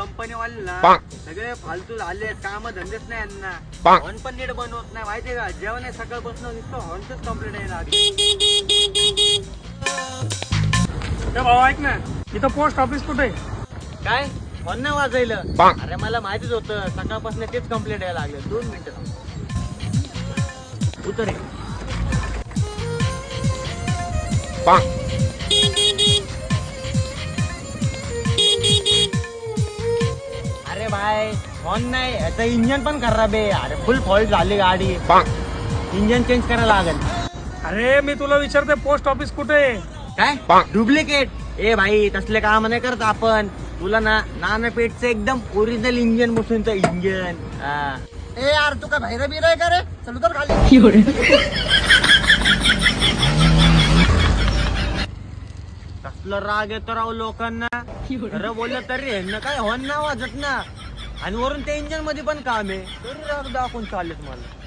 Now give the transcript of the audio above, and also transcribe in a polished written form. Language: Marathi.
कंपनी वाले ना सगळे फालतू झाले, काम धंदेच नाही यांना. हॉर्न पण नीट बनवत नाही माहितीये का. जेवण आहे सकाळपासून नुसतं हॉर्नच कंप्लीट आहे ना. भाऊ ऐक ना, इथं पोस्ट ऑफिस कुठे आहे? काय हॉर्न नाही वाजवलं? अरे मला माहितीच होतं, सकाळपासून तेच कंप्लीट यायला लागले. 2 मिनिटं उतर रे. अरे भाई हॉर्न नाही, याचं इंजन पण खराब आहे. अरे फुल फॉल्ट झाली गाडी, इंजन चेंज करायला लागेल. अरे मी तुला विचारते पोस्ट ऑफिस कुठे आहे? काय डुप्लिकेट? ए भाई तसले काम नाही करत आपण. तुला ना नानापेठचं एकदम ओरिजिनल इंजन बसून इंजन. ए यार तू काय बाहेर बिर आहे का रे? चल उतर खाली. कसलं राग येतो राव लोकांना. खरं बोललं तरी ह्यांना काय हॉर्न नाही वाजत ना, आणि वरून ते इंजन मध्ये पण काम आहे तरी राग दाखवून चाललेत मला.